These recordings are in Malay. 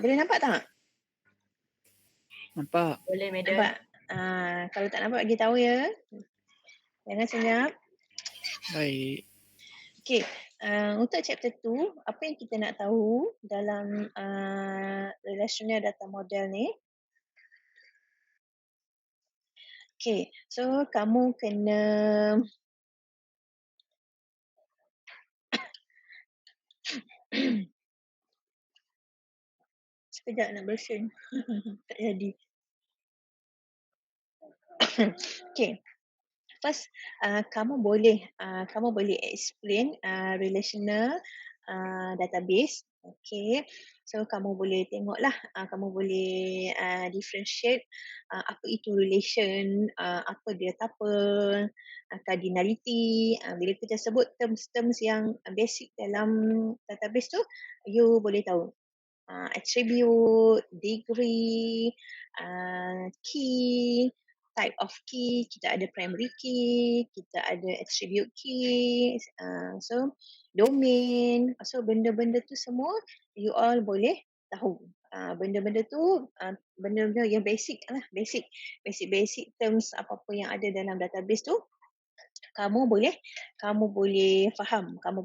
Boleh nampak tak? Nampak. Boleh, madam. Nampak? Kalau tak nampak bagi tahu ya. Jangan senyap. Baik. Okey, untuk chapter 2, apa yang kita nak tahu dalam relational data model ni? Okey, so kamu kena sekejap nak bersin. Tak jadi. Okey. First, kamu boleh explain relational database. Okay, so kamu boleh tengoklah, kamu boleh differentiate apa itu relation, apa dia tuple, cardinality. Bila kita sebut terms-terms yang basic dalam database tu, you boleh tahu. Attribute, degree, key, type of key, kita ada primary key, kita ada attribute key, so domain, so benda-benda tu semua you all boleh tahu. Benda-benda tu benda-benda yang basic lah, basic terms apa-apa yang ada dalam database tu kamu boleh faham, kamu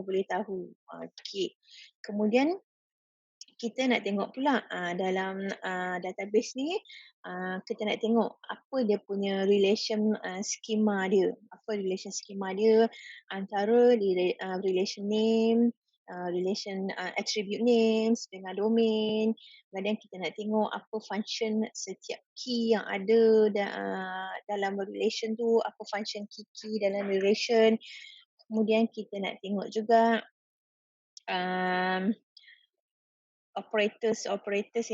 boleh tahu. Okey. Kemudian kita nak tengok pula dalam database ni, kita nak tengok apa dia punya relation schema dia. Apa relation schema dia antara relation name, relation attribute names dengan domain. Kemudian kita nak tengok apa function setiap key yang ada dalam relation tu, apa function key dalam relation. Kemudian kita nak tengok juga operators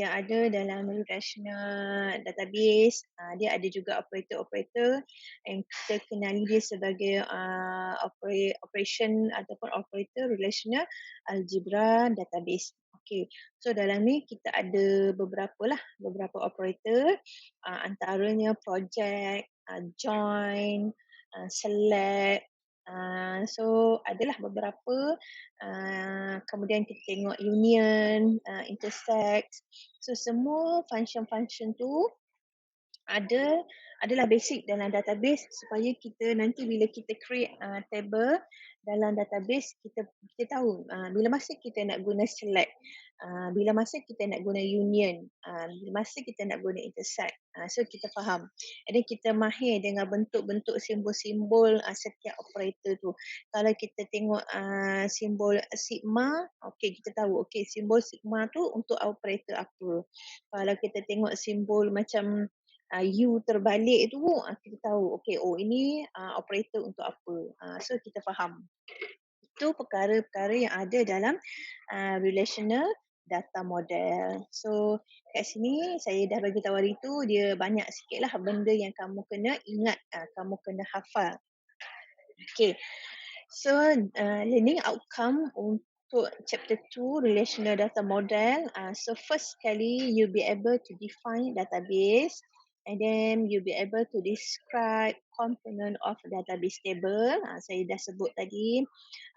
yang ada dalam relational database. Dia ada juga operator yang kita kenali dia sebagai operation ataupun operator relational algebra database. Okay, so dalam ni kita ada beberapa operator, antaranya project, join, select. So adalah beberapa. Kemudian kita tengok union, intersect. So semua function-function tu adalah basic dalam database supaya kita nanti bila kita create table dalam database kita tahu bila masa kita nak guna select, bila masa kita nak guna union, bila masa kita nak guna intersect. So kita faham. Jadi kita mahir dengan bentuk-bentuk simbol-simbol setiap operator tu. Kalau kita tengok simbol sigma, okey kita tahu okey simbol sigma tu untuk operator apa. Kalau kita tengok simbol macam U terbalik tu, kita tahu okey ini operator untuk apa. So kita faham. Itu perkara-perkara yang ada dalam relational data model. So kat sini saya dah bagi tahu hari tu, dia banyak sikitlah benda yang kamu kena ingat, kamu kena hafal. Okay, so learning outcome untuk chapter 2 relational data model. So first sekali you be able to define database, and then you be able to describe component of database table. Saya dah sebut tadi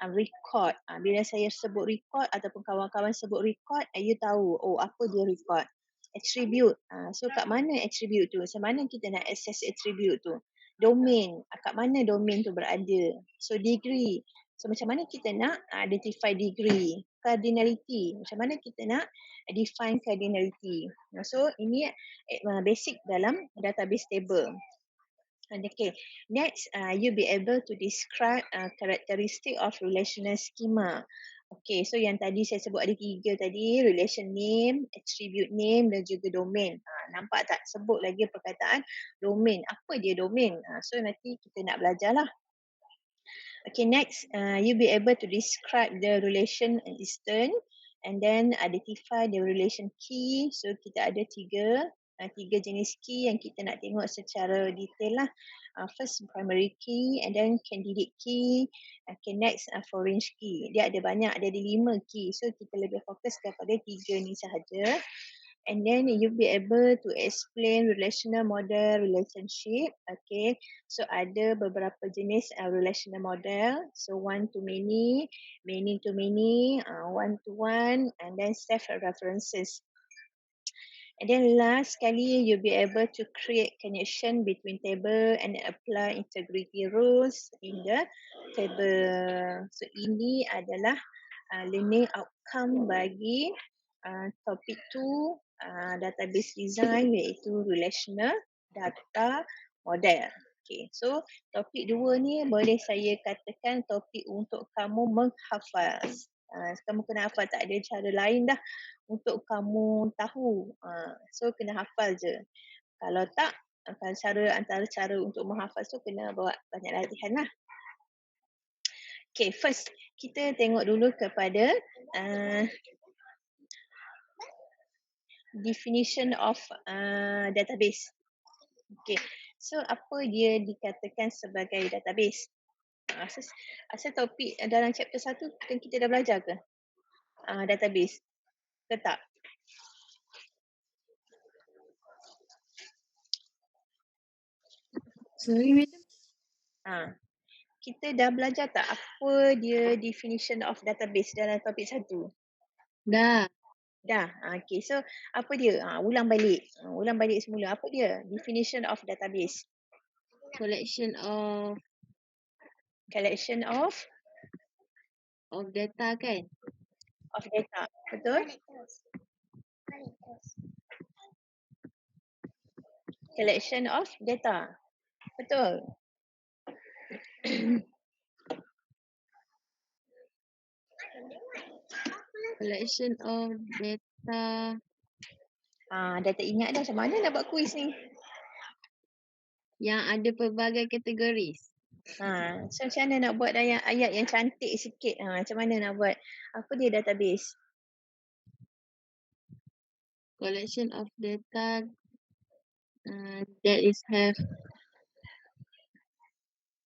record. Bila saya sebut record ataupun kawan-kawan sebut record, you tahu apa dia record. Attribute. So kat mana attribute tu? Macam mana kita nak access attribute tu? Domain. Kat mana domain tu berada? So degree. So macam mana kita nak identify degree? Cardinality. Macam mana kita nak define cardinality? So ini basic dalam database table. Okay, next you be able to describe characteristic of relational schema. Okay, so yang tadi saya sebut ada 3 tadi, relation name, attribute name dan juga domain. Nampak tak? Sebut lagi perkataan domain. Apa dia domain? So nanti kita nak belajar lah. Okay, next you be able to describe the relation instance and then identify the relation key. So kita ada 3 jenis key yang kita nak tengok secara detail lah. First primary key and then candidate key. Okay, next foreign key. Dia ada banyak, dia ada 5 key. So kita lebih fokus kepada 3 ni sahaja. and then you'll be able to explain relational model relationship. Okay, so ada beberapa jenis relational model. So one to many to many, one to one, and then self references. And then last sekali, you'll be able to create connection between table and apply integrity rules in the table. So ini adalah learning outcome bagi topik 2 database design, iaitu relational data model. Okay, so topik 2 ni boleh saya katakan topik untuk kamu menghafal. Kamu kena hafal, tak ada cara lain dah untuk kamu tahu. So kena hafal je. Kalau tak, antara cara untuk menghafal tu kena buat banyak latihan lah. Okay, first kita tengok dulu kepada definition of database. Okay, so apa dia dikatakan sebagai database? Asal topik dalam chapter 1 kita dah belajar ke? Database ke tak? Sorry, madam. Kita dah belajar tak apa dia definition of database dalam topik 1? Dah. Dah. Okay, so apa dia? Ulang balik. Ulang balik semula. Apa dia? Definition of database. Collection of Collection of data kan? data. Betul? Collection of data. Betul. Collection of data. Dah tak ingat dah macam mana nak buat quiz ni. Yang ada pelbagai kategoris. So macam mana nak buat ayat yang cantik sikit. Macam mana nak buat. Apa dia database? Collection of data that is have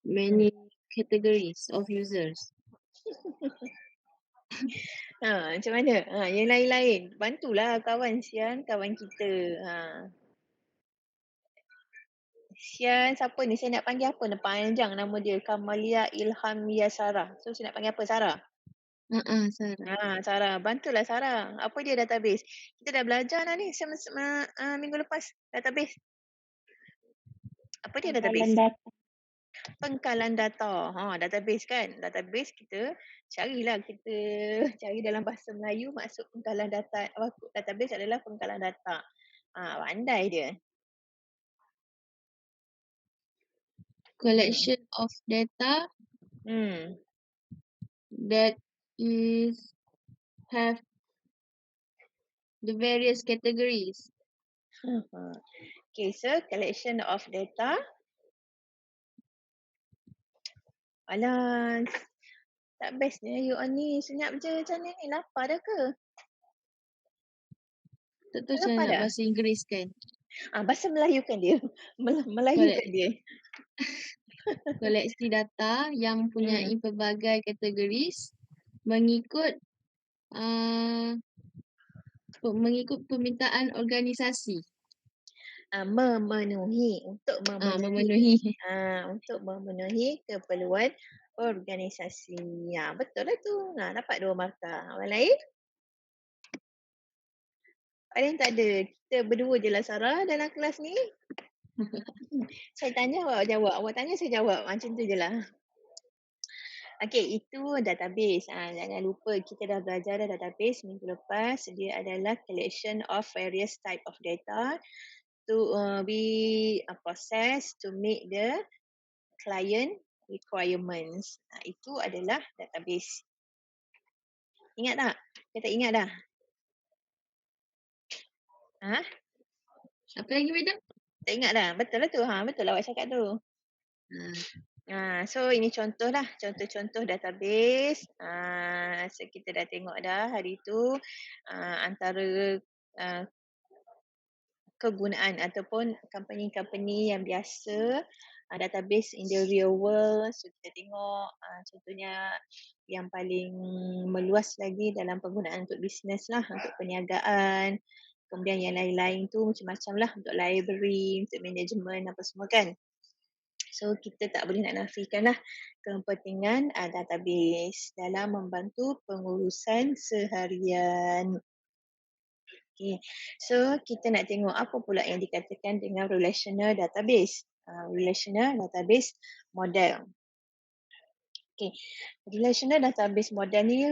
many categories of users. Macam mana? Yang lain-lain. Bantulah kawan Sian, kawan kita. Sian, siapa ni? Saya nak panggil apa? Panjang nama dia. Kamalia Ilham Yasara. So saya nak panggil apa? Sarah? Sarah. Sarah. Bantulah Sarah. Apa dia database? Kita dah belajar dah ni minggu lepas. Database. Apa dia database? Pengkalan data. Database kan? Database kita cari dalam bahasa Melayu maksud pengkalan data. Database adalah pengkalan data. Pandai dia. Collection of data that is have the various categories. Okay, so collection of data. Alah, tak bestnya you on ni. Senyap je macam ni. Lapar dah ke? Tak tahu macam Lapar mana nak dah? bahasa Inggeris kan. Bahasa Melayu kan dia. Melayu kan dia. Koleksi data yang mempunyai pelbagai kategoris mengikut permintaan organisasi. Memenuhi. Untuk memenuhi keperluan organisasi. Betul lah tu. Dapat 2 markah. Orang lain? Paling tak ada. Kita berdua je lah Sarah dalam kelas ni. Saya tanya awak jawab. Awak tanya saya jawab. Macam tu je lah. Okay, itu database. Jangan lupa kita dah belajar dah database minggu lepas. Dia adalah collection of various type of data to be processed to meet the client requirements. Itu adalah database. Ingat tak? Kita ingat dah? Apa lagi madam? Tak ingat dah? Betul lah tu. Betul lah awak cakap tu. So ini contoh lah. Contoh-contoh database. So kita dah tengok dah hari tu. Antara kegunaan ataupun company-company yang biasa database in the real world. So kita tengok contohnya yang paling meluas lagi dalam penggunaan untuk bisnes lah, untuk perniagaan. Kemudian yang lain-lain tu macam-macam lah untuk library, untuk management apa semua kan. So kita tak boleh nak nafikan lah kepentingan database dalam membantu pengurusan seharian. Okay. So kita nak tengok apa pula yang dikatakan dengan relational database. Relational database model. Okay. Relational database model ni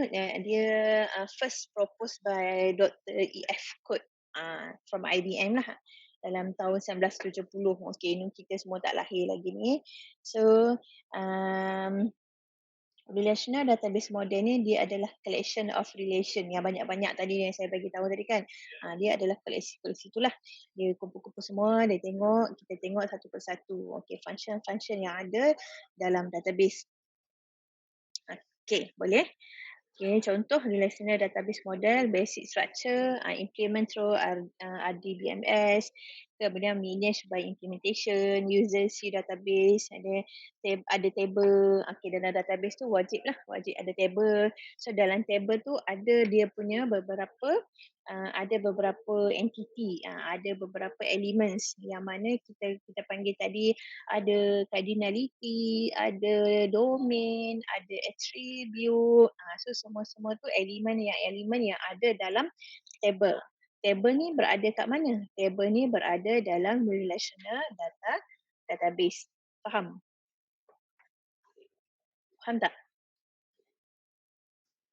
dia first proposed by Dr. E.F. Coate from IBM lah dalam tahun 1970. Okay, ni kita semua tak lahir lagi ni. So relational database model ni dia adalah collection of relation yang banyak-banyak tadi yang saya bagi tahu tadi kan. Dia adalah koleksi itulah. Dia kumpul-kumpul semua, dia tengok, kita tengok satu persatu. Okey, function-function yang ada dalam database. Okey, boleh? Okay, contoh relational database model, basic structure, implement through RDBMS, kemudian manage by implementation, user see database, ada table. Okay, dalam database tu wajib ada table. So dalam table tu ada dia punya beberapa entity, ada beberapa elements yang mana kita panggil tadi ada cardinality, ada domain, ada attribute. So semua tu elemen yang ada dalam table. Table ni berada kat mana? Table ni berada dalam relational database. Faham? Faham tak?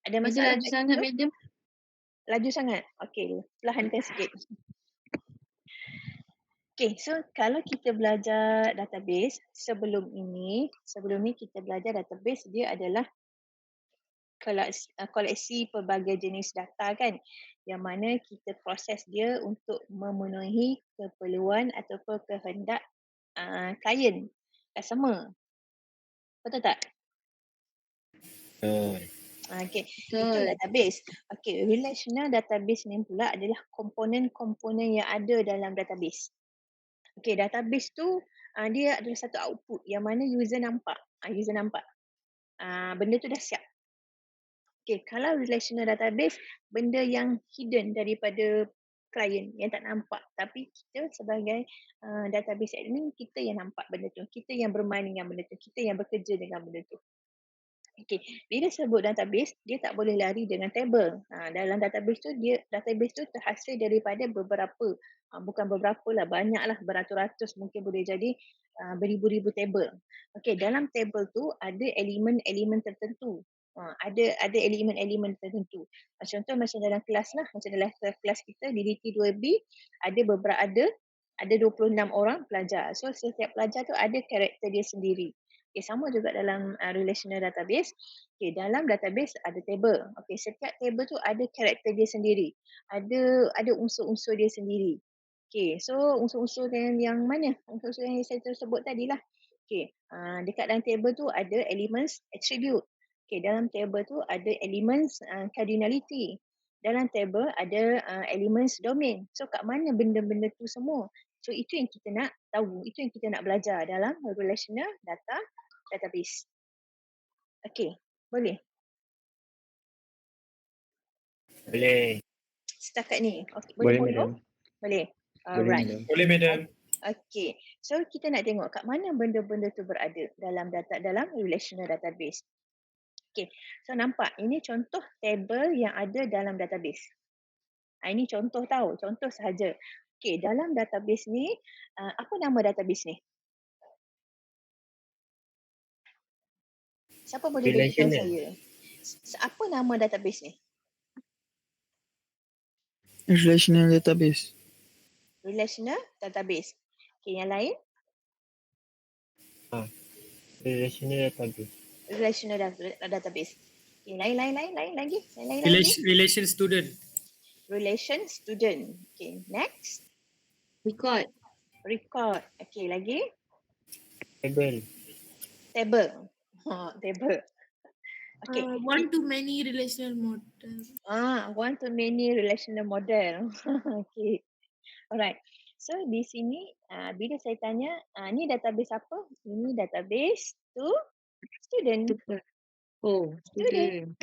Ada Madam masalah laju kat sangat, situ? Madam. Laju sangat? Okey, perlahankan sikit. Okay, so kalau kita belajar database sebelum ni kita belajar database dia adalah koleksi pelbagai jenis data kan, yang mana kita proses dia untuk memenuhi keperluan ataupun kehendak klien, customer. Betul tak? Betul. Okay, itu Betul. database. Okay, relational database ni pula adalah komponen-komponen yang ada dalam database. Okay, database tu dia adalah satu output yang mana user nampak. Benda tu dah siap. Okay, kalau relational database, benda yang hidden daripada klien yang tak nampak. Tapi kita sebagai database admin, kita yang nampak benda tu. Kita yang bermain dengan benda tu. Kita yang bekerja dengan benda tu. Okay, bila sebut database, dia tak boleh lari dengan table. Dalam database tu, database tu terhasil daripada beberapa, bukan beberapa lah, banyak lah, beratus-ratus, mungkin boleh jadi beribu-ribu table. Okay, dalam table tu ada elemen-elemen tertentu. Ada elemen-elemen tertentu. Contoh macam dalam kelas lah, macam dalam kelas kita di DT2B, ada 26 orang pelajar. So setiap pelajar tu ada karakter dia sendiri. Okay, sama juga dalam relational database. Okay, dalam database ada table. Okay, setiap table tu ada karakter dia sendiri. Ada unsur-unsur dia sendiri. Okay, so unsur-unsur yang mana? Unsur-unsur yang saya sebut tadi lah. Okay, dekat dalam table tu ada elements attribute. Okay, dalam table tu ada elements cardinality. Dalam table ada elements domain. So kat mana benda-benda tu semua? So itu yang kita nak tahu, itu yang kita nak belajar dalam relational database. Okay, boleh? Boleh. Setakat ni. Okay, boleh follow? Boleh. Alright. Boleh, madam. Okay, so kita nak tengok kat mana benda-benda tu berada dalam relational database. Okay, so nampak ini contoh table yang ada dalam database. Ini contoh contoh sahaja. Okay, dalam database ni, apa nama database ni? Siapa boleh beritahu saya? Apa nama database ni? Relational database. Relational database. Okay, yang lain? Relational database. Relational database. Okay, lain lagi? Relation student. Relation student. Okay, next. Record. Okay, lagi? Table. Table. Table. Okay. One-to-many relational model. One-to-many relational model. Okay. Alright. So di sini bila saya tanya, ni database apa? Ini database to student. Oh, Student.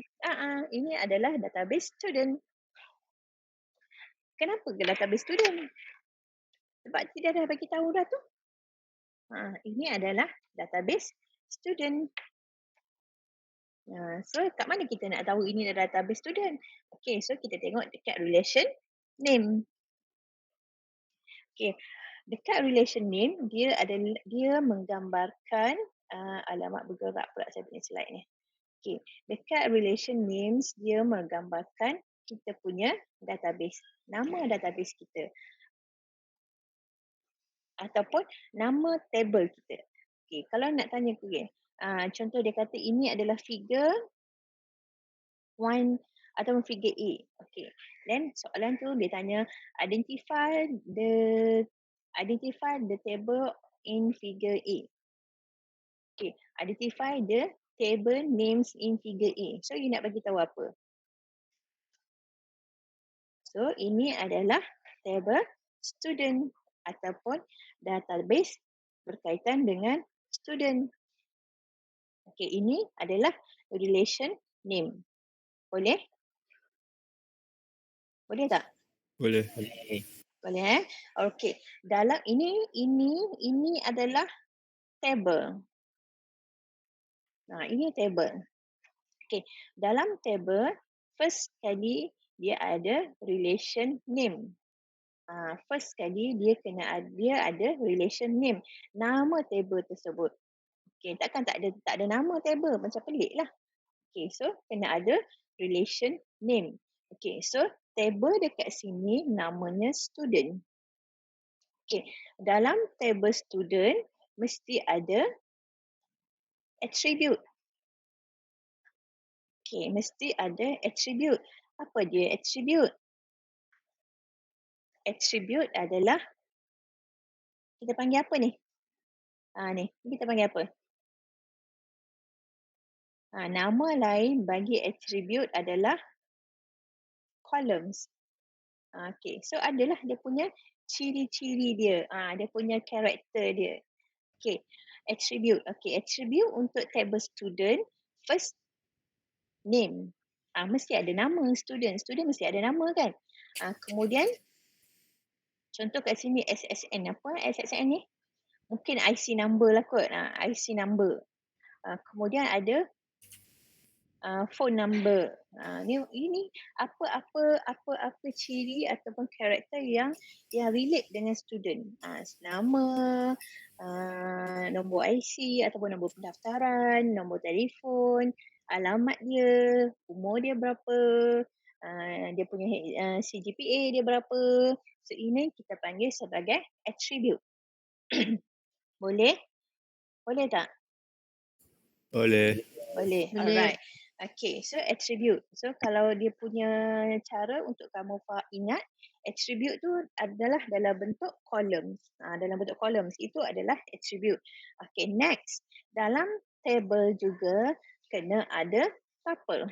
Ini adalah database student. Kenapa ke database student? Sebab kita dah bagi tahu dah tu. Ini adalah database student. So kat mana kita nak tahu ini adalah database student? Okay, so kita tengok dekat relation name. Okay, dekat relation name dia menggambarkan alamat bergerak pula saya punya slide ni. Okay, dekat relation names dia menggambarkan kita punya database, nama database kita ataupun nama table kita. Okay, kalau nak tanya query, contoh dia kata ini adalah figure 1 atau figure A. Okay, then soalan tu dia tanya identify the table in figure A. Okay, identify the table names in figure A. So you nak bagi tahu apa? So ini adalah table student ataupun database berkaitan dengan student. Okay, ini adalah relation name. Boleh? Boleh tak? Boleh. Boleh Okay. Dalam ini adalah table. Ini table. Okay. Dalam table, first kali dia ada relation name. First kali dia ada relation name. Nama table tersebut. Okay. Takkan tak ada nama table. Macam pelik lah. Okay. So, kena ada relation name. Okay. So, table dekat sini namanya student. Okay. Dalam table student, mesti ada attribute. Okay. Mesti ada attribute. Apa dia attribute? Attribute adalah, kita panggil apa ni? Ni kita panggil apa? Nama lain bagi attribute adalah columns. Okay. So, adalah dia punya ciri-ciri dia. Dia punya karakter dia. Okay. Attribute. Okay. Attribute untuk table student, first name. Mesti ada nama student. Student mesti ada nama kan? Kemudian, contoh kat sini SSN. Apa SSN ni? Mungkin IC number lah kot. IC number. Kemudian ada phone number. Ini apa ciri ataupun karakter yang relate dengan student. Nama, nombor IC ataupun nombor pendaftaran, nombor telefon, alamat dia, umur dia berapa, dia punya CGPA dia berapa. So ini kita panggil sebagai attribute. Boleh? Boleh tak? Boleh. Boleh. Alright. Okay, so attribute. So kalau dia punya cara untuk kamu ingat, attribute tu adalah dalam bentuk columns. Dalam bentuk columns itu adalah attribute. Okay, next. Dalam table juga kena ada tuple.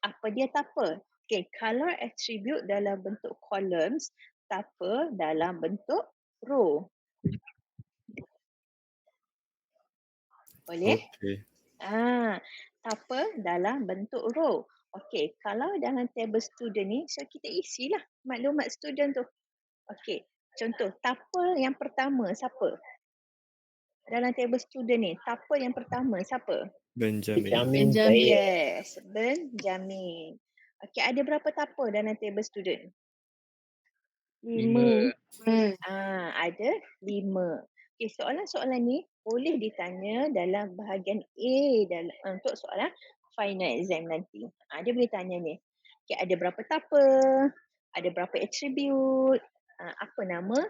Apa dia tuple? Okay, kalau attribute dalam bentuk columns, tuple dalam bentuk row. Boleh? Okey. Tuple dalam bentuk row. Okey, kalau dalam table student ni, so kita isilah maklumat student tu. Okey, contoh tuple yang pertama siapa? Dalam table student ni, tuple yang pertama siapa? Benjamin. Benjamin. Yes, Benjamin. Okey, ada berapa tuple dalam table student? 5. Ada 5. Okay, soalan-soalan ni boleh ditanya dalam bahagian A untuk soalan final exam nanti. Dia boleh tanya ni. Okay, ada berapa tuple, ada berapa attribute, apa nama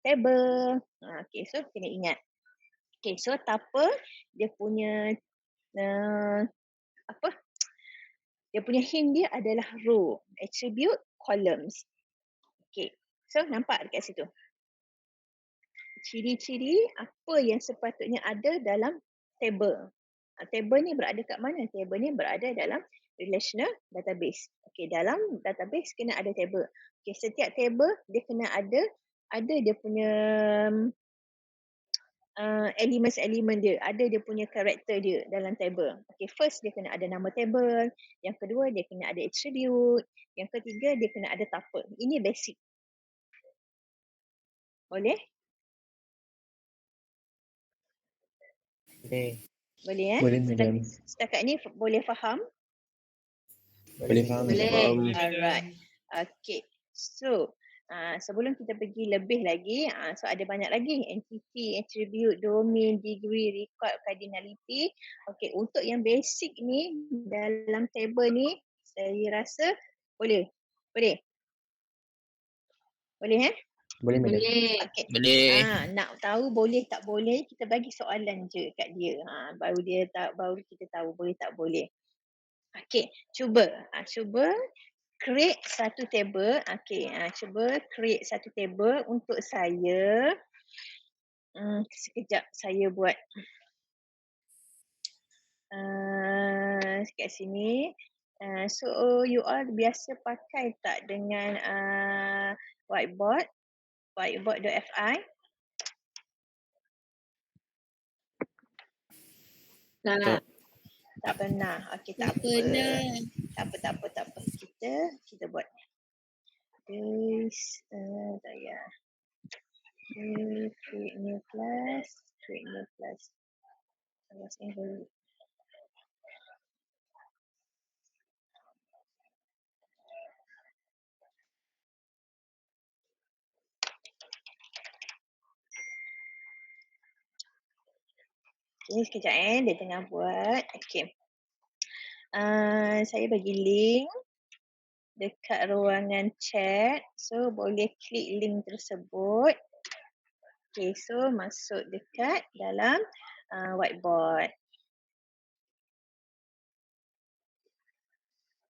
table. Okay, so kena ingat. Okay, so tuple dia punya dia punya hint dia adalah row, attribute, columns. Okay, so nampak dekat situ. Ciri-ciri apa yang sepatutnya ada dalam table. Table ni berada kat mana? Table ni berada dalam relational database. Okey, dalam database kena ada table. Okey, setiap table dia kena ada dia punya elemen dia. Ada dia punya karakter dia dalam table. Okay, first dia kena ada nama table. Yang kedua dia kena ada attribute. Yang ketiga dia kena ada tuple. Ini basic. Boleh? Boleh. Boleh Boleh, madam. Setakat ni boleh faham? Boleh faham. Boleh. Faham. Alright. Okay. So, sebelum kita pergi lebih lagi, so ada banyak lagi. Entity, attribute, domain, degree, record, cardinality. Okay, untuk yang basic ni, dalam table ni, saya rasa boleh. Boleh? Boleh Boleh, madam. Boleh. Okay. Boleh. Nak tahu boleh tak boleh, kita bagi soalan je kat dia. Baru kita tahu boleh tak boleh. Okay, cuba create satu table. Okay, cuba create satu table untuk saya. Sekejap saya buat kat sini. So you all biasa pakai tak dengan whiteboard.fi? Tak. Tak pernah. Okay, tak apa. Pernah. Tak apa. Kita buat. This, tak ya. Create new class. Awas ni dulu. Okay, sekejap dia tengah buat. Okay. Saya bagi link dekat ruangan chat. So, boleh klik link tersebut. Okay, so masuk dekat dalam whiteboard.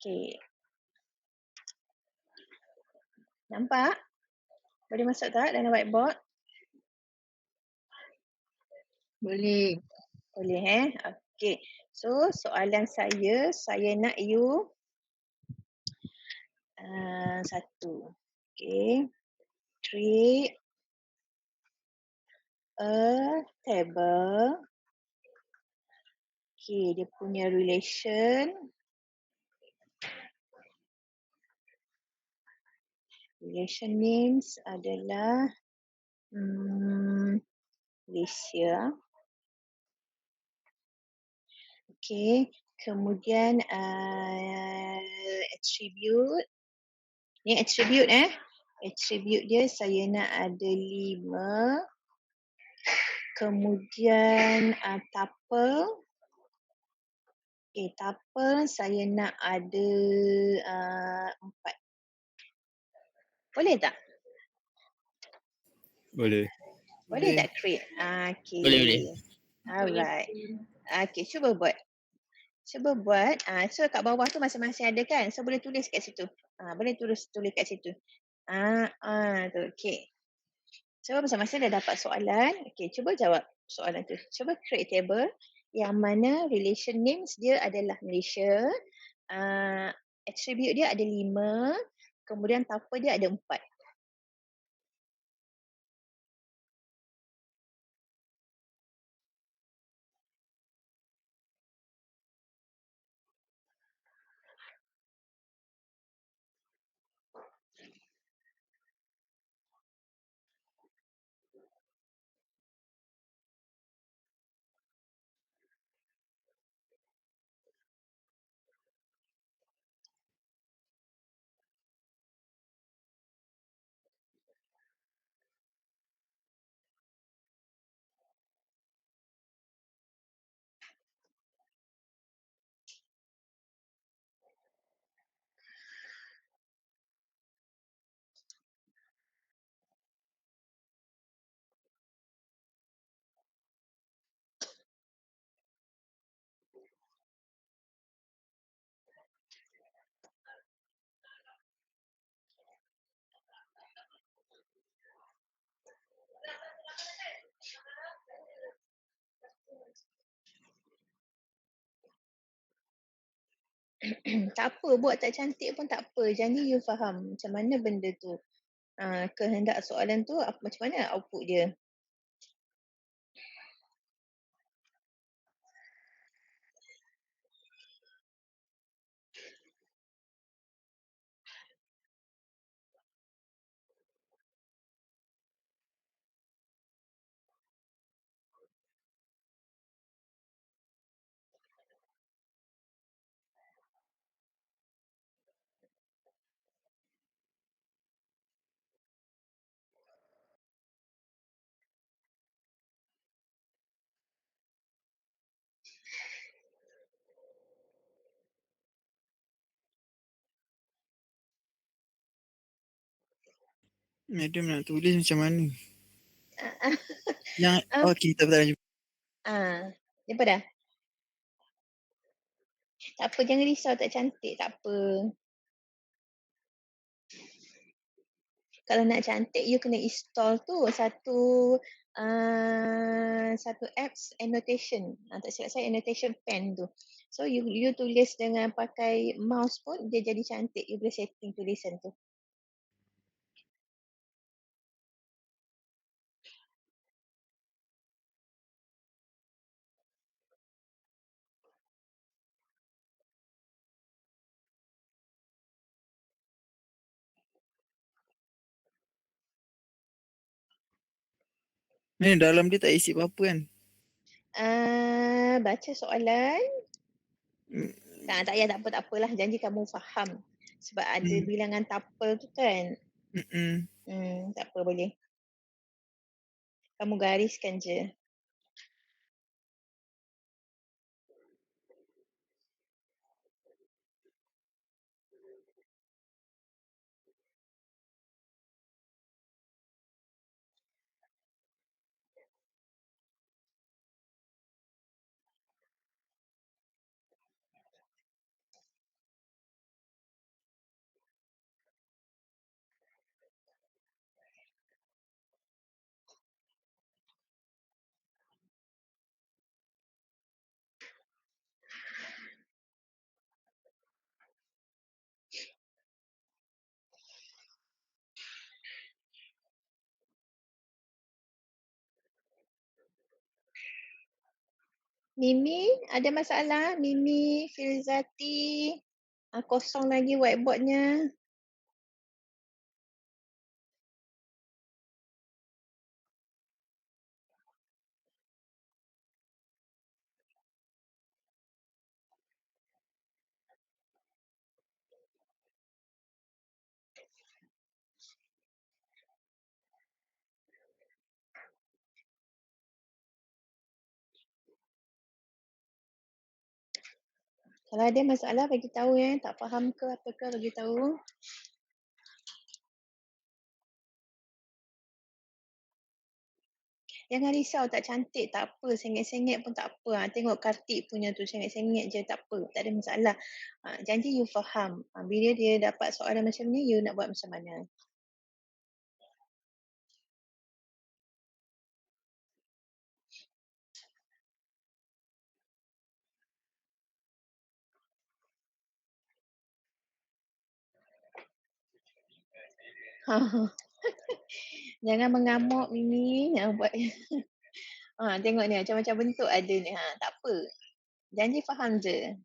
Okay. Nampak? Boleh masuk tak dalam whiteboard? Boleh. Boleh Okay. So, soalan saya nak you satu. Okay. Create a table. Okay, dia punya relation. Relation names adalah Malaysia. Okay, kemudian attribute. Ni attribute Attribute dia saya nak ada 5. Kemudian tuple. Tuple saya nak ada 4. Boleh tak? Boleh. Boleh tak create? Okay. Boleh. Alright. Okay, cuba buat. So kat bawah tu masing-masing ada kan? So boleh tulis kat situ. Boleh tulis kat situ. Tu. Okay. So masing-masing dah dapat soalan. Okay, cuba jawab soalan tu. Cuba create table yang mana relation names dia adalah Malaysia. Attribute dia ada 5. Kemudian tuple dia ada 4. Tak apa, buat tak cantik pun tak apa. Jadi you faham macam mana benda tu. Kehendak soalan tu macam mana output dia. Madam nak tulis macam mana? Ah, Yang, ah, okey, tak apa. Apa dah? Tak apa, jangan risau tak cantik, tak apa. Kalau nak cantik, you kena install tu satu apps annotation. Tak silap saya annotation pen tu. So you tulis dengan pakai mouse pun dia jadi cantik. You boleh setting tulisan tu. Dalam dia tak isi apa-apa kan? Baca soalan. Hmm. Tak payah, tak apalah. Janji kamu faham. Sebab ada bilangan tuple tu kan. Tak apa, boleh. Kamu gariskan je. Mimi, ada masalah? Mimi, Filzati. Kosong lagi whiteboardnya. Kalau ada masalah bagi tahu ya. Tak faham ke apa ke bagi tahu. Jangan risau tak cantik tak apa. Sengit-sengit pun tak apa. Tengok Kartik punya tu sengit-sengit je tak apa. Tak ada masalah. Janji you faham. Bila dia dapat soalan macam ni, you nak buat macam mana. Jangan mengamuk Mimi. Buat. Tengok ni macam-macam bentuk ada ni. Tak apa. Janji faham je.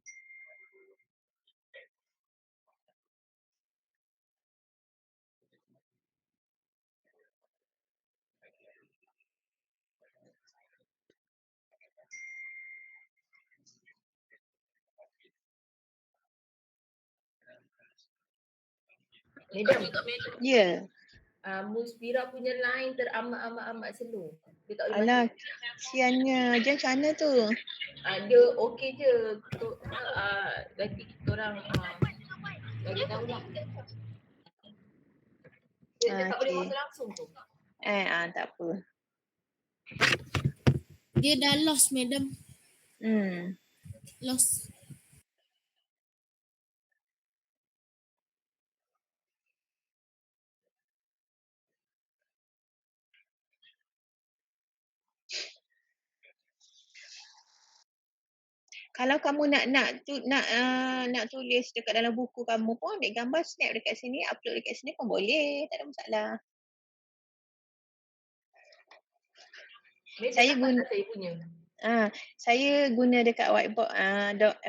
Madam, Ya. Muspira punya line teramat-amat slow. Dia tak boleh Alah, masuk. kesiannya. Dia macam mana tu? Dia okey je. Nanti kita orang bagi tahu lah. Dia tak boleh masuk langsung tu. Tak apa. Dia dah lost, madam. Lost. Kalau kamu nak tulis dekat dalam buku kamu pun ambil gambar, snap dekat sini, upload dekat sini pun boleh. Tak ada masalah. Saya guna saya punya. Saya guna dekat whiteboard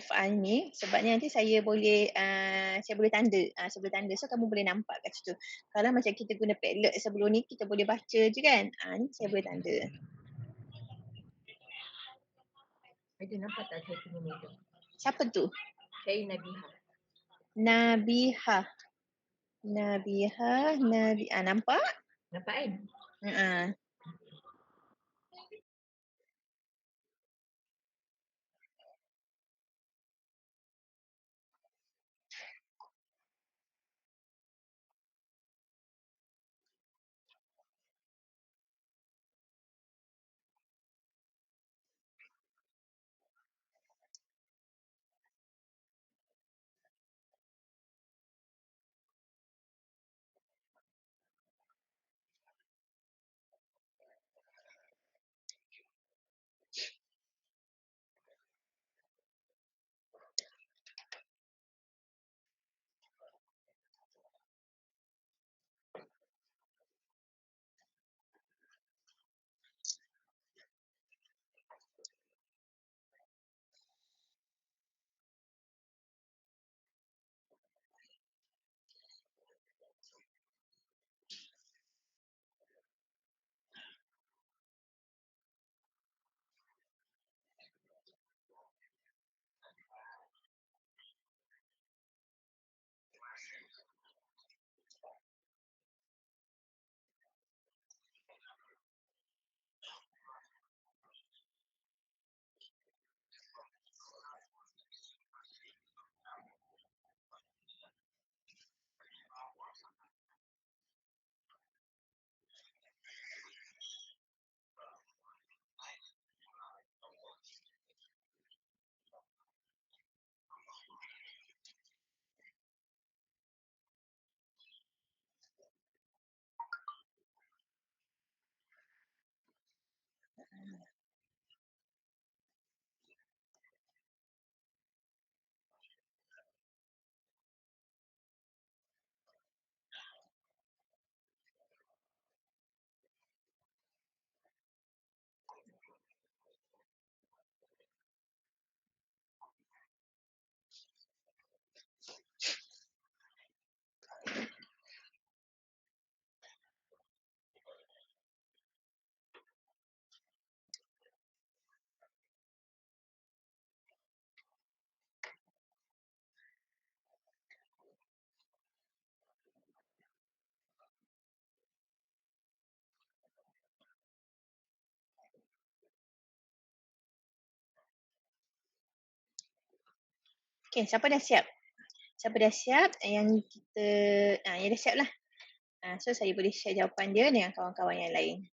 .fi ni sebabnya nanti saya boleh tanda. Saya boleh tanda. So kamu boleh nampak kat situ. Kalau macam kita guna Padlet sebelum ni kita boleh baca je kan. Ni saya boleh tanda. Ada nampak tak saya punya madam? Siapa tu? Saya Nabiha. Nabihah. Nampak? Nampak kan? Okay, siapa dah siap? Siapa dah siap yang kita, yang dah siap lah. So saya boleh share jawapan dia dengan kawan-kawan yang lain.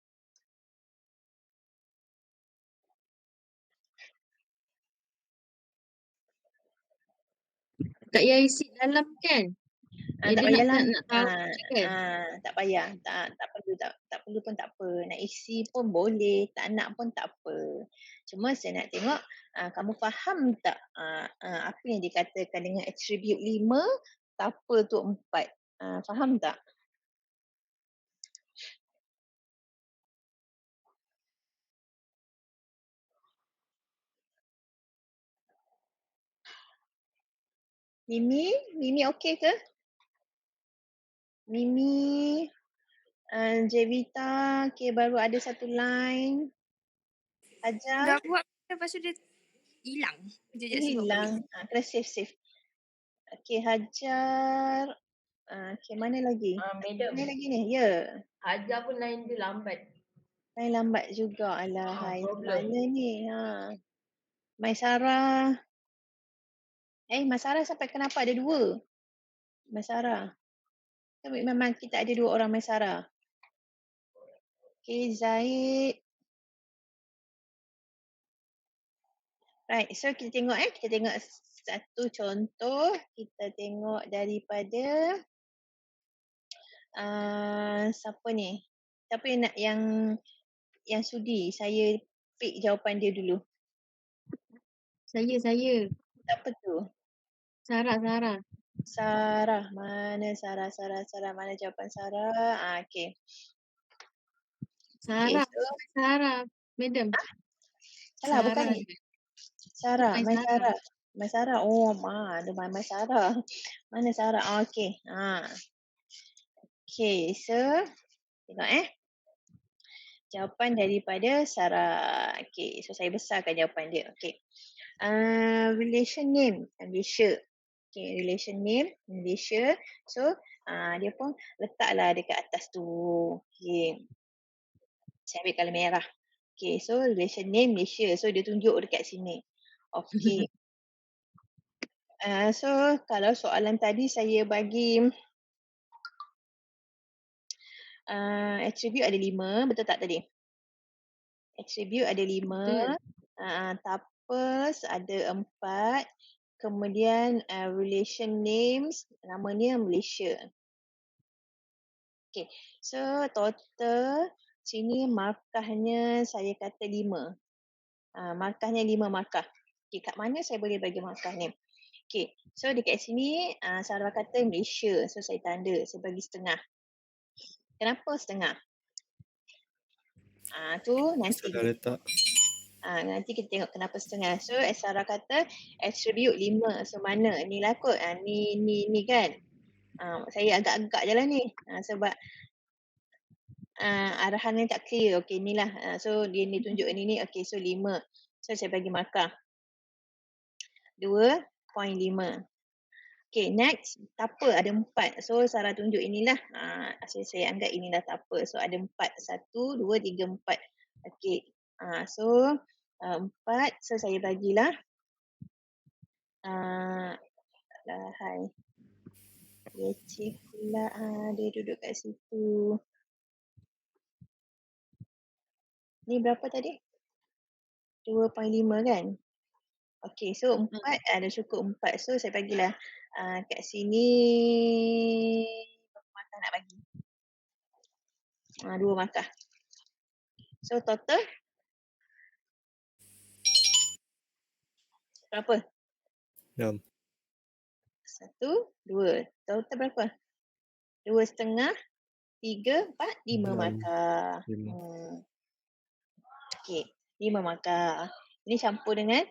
Kak Yai isi dalam kan? Tak Dia payahlah. nak tahu je kan? Tak payah. Tak perlu, tak perlu pun tak apa. Nak isi pun boleh, tak nak pun tak apa. Cuma saya nak tengok kamu faham tak apa yang dikatakan dengan attribute 5, tapa tu 4. Faham tak? Mimi okey ke? Mimi, Jevita, okay, baru ada satu line. Hajar, Dah buat lepas tu dia hilang. dia Sekejap sebab hilang. Kena save. Okay, Hajar. Okay, mana lagi? Madam, Mana lagi ni? Ya. Hajar pun line dia lambat. Saya lambat juga. Alah, hai. Problem. Mana ni? Maisara. Maisara sampai kenapa ada 2? Maisara. Tapi memang kita ada 2 orang Maisara. Okay, Zaid. Right, so kita tengok kita tengok satu contoh. Kita tengok daripada siapa ni? Siapa yang nak yang sudi? Saya pick jawapan dia dulu. Saya. Siapa tu? Sarah. Sarah. Mana Sarah? Mana jawapan Sarah? Okay. Sarah. Okay, so Sarah. Madam. salah bukan Sarah. ni. Sarah, Maisara. Maisara. Oh, ada Maisara. Mana Sarah? Okay. Okay, so tengok jawapan daripada Sarah. Okay, so saya besarkan jawapan dia. Okay. Relation name, Malaysia. Okay, relation name, Malaysia. So, dia pun letaklah dekat atas tu. Okay. Saya ambil colour merah. Okay, so relation name Malaysia. So, dia tunjuk dekat sini. Okay. So, kalau soalan tadi saya bagi attribute ada 5, betul tak tadi? Attribute ada 5, tapers ada 4, kemudian relation names, namanya Malaysia. Okay, so total sini markahnya saya kata 5. Markahnya 5 markah. Okay, kat mana saya boleh bagi markah ni? Okay, so dekat sini Sarah kata Malaysia. So saya tanda, saya bagi setengah. Kenapa setengah? Tu nanti Salah letak. nanti kita tengok kenapa setengah. So Sarah kata attribute 5. So mana? Ni lah kot. Ni kan. Saya agak-agak je lah ni. Sebab arahan ni tak clear. Okay, ni lah. So dia ni tunjuk ni. Okay, so 5. So saya bagi markah 2.5. Okay, next. Tapa ada 4. So Sarah tunjuk inilah. Saya anggap inilah tapa. So ada 4. 1, 2, 3, 4. Okay. So 4. So saya bagilah. Hai. Leceh pula. Dia duduk kat situ. Ni berapa tadi? 2.5 kan? Okay, so 4 ada cukup 4. So saya bagilah kat sini berapa markah nak bagi? 2 markah. So total Berapa? 6. 1, 2. Total berapa? 2,5, 3, 4, 5 6. markah. 5. Okey, 5 markah. Ini campur dengan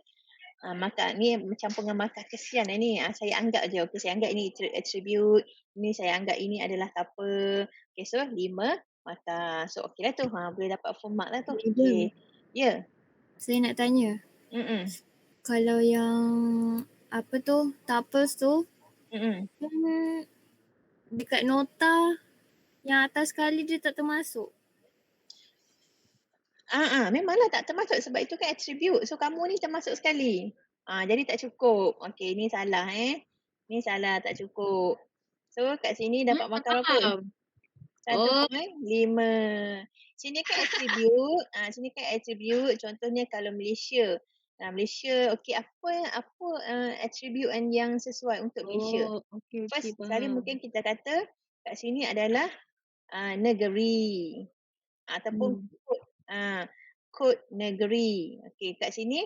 markah ni campur dengan markah kesian ni. Saya anggap je. Okey, saya anggap ini attribute. Ini saya anggap ini adalah apa. Okey, so 5 markah. So okeylah tu. Boleh dapat full mark lah tu. Madam, Okey. Ya. saya nak tanya. Mm-mm. Kalau yang apa tu, tuples tu, Mm-mm. dekat nota yang atas sekali dia tak termasuk. Memanglah tak termasuk sebab itu kan attribute. So kamu ni termasuk sekali. Jadi tak cukup. Okey, ni salah Ni salah, tak cukup. So kat sini dapat Tak markah berapa? faham. Oh. 1.5. Sini kan attribute. Sini kan attribute. Contohnya kalau Malaysia. Malaysia, okey, apa attribute yang sesuai untuk Malaysia? Oh, okey First, sekali faham. mungkin kita kata kat sini adalah negeri. Ataupun kod negeri. Okey, kat sini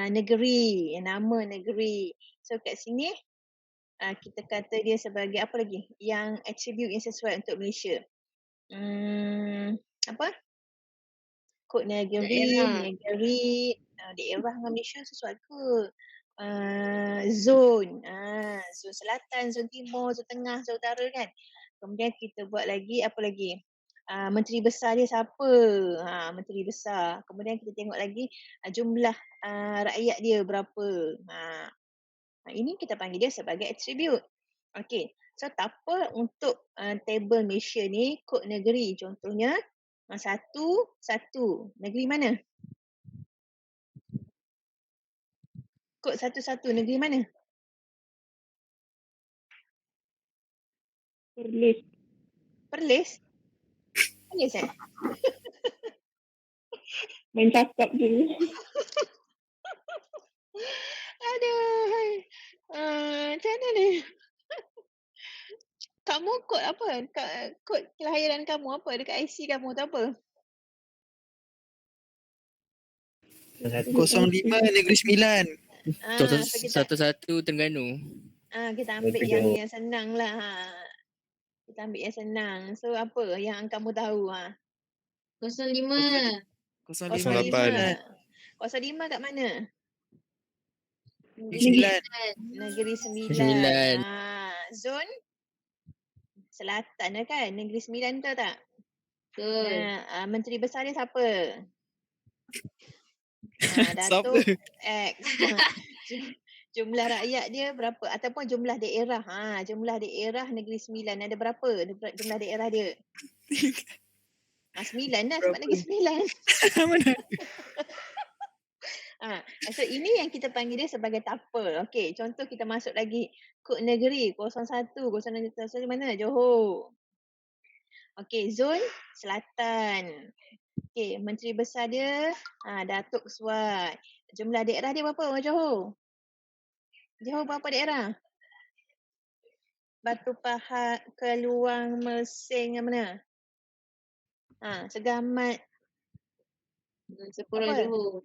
negeri, nama negeri. So kat sini kita kata dia sebagai apa lagi? Yang attribute yang sesuai untuk Malaysia. Apa? Kod negeri, daerah dengan Malaysia sesuai ke? Zon. Zon selatan, zon timur, zon tengah, zon utara kan. Kemudian kita buat lagi apa lagi? Menteri besar dia siapa? Menteri besar. Kemudian kita tengok lagi jumlah rakyat dia berapa. Ini kita panggil dia sebagai attribute. Okey. So tupple untuk table Malaysia ni kod negeri. Contohnya 1, 1. Negeri mana? Kod 1, 1. Negeri mana? Perlis. Perlis? Perlis Main cakap dulu. Aduh. Macam mana ni? Kamu kod apa? Kod kelahiran kamu apa? Dekat IC kamu tu apa? 05 Negeri Sembilan. So kita, 1-1 Terengganu. kita ambil Betul. yang senang lah. Kita ambil yang senang. So apa yang kamu tahu? 05. 05 05 kat mana? Negeri Sembilan. Negeri Sembilan. Sembilan. Zon selatan lah kan? Negeri Sembilan tu tak? Betul. Menteri besar dia siapa? Siapa? Datuk X. Jumlah rakyat dia berapa? Ataupun jumlah daerah. Jumlah daerah Negeri Sembilan ada berapa? Jumlah daerah dia. 9 dah sebab Negeri Sembilan. Mana? So ini yang kita panggil dia sebagai tuple. Okey, contoh kita masuk lagi kod negeri 01, 01 mana? Johor. Okey, zon selatan. Okey, menteri besar dia Datuk Swat. Jumlah daerah dia berapa Johor? Johor berapa daerah? Batu Pahat, Keluang, Mersing mana? Segamat. Sepurang Apa? Johor.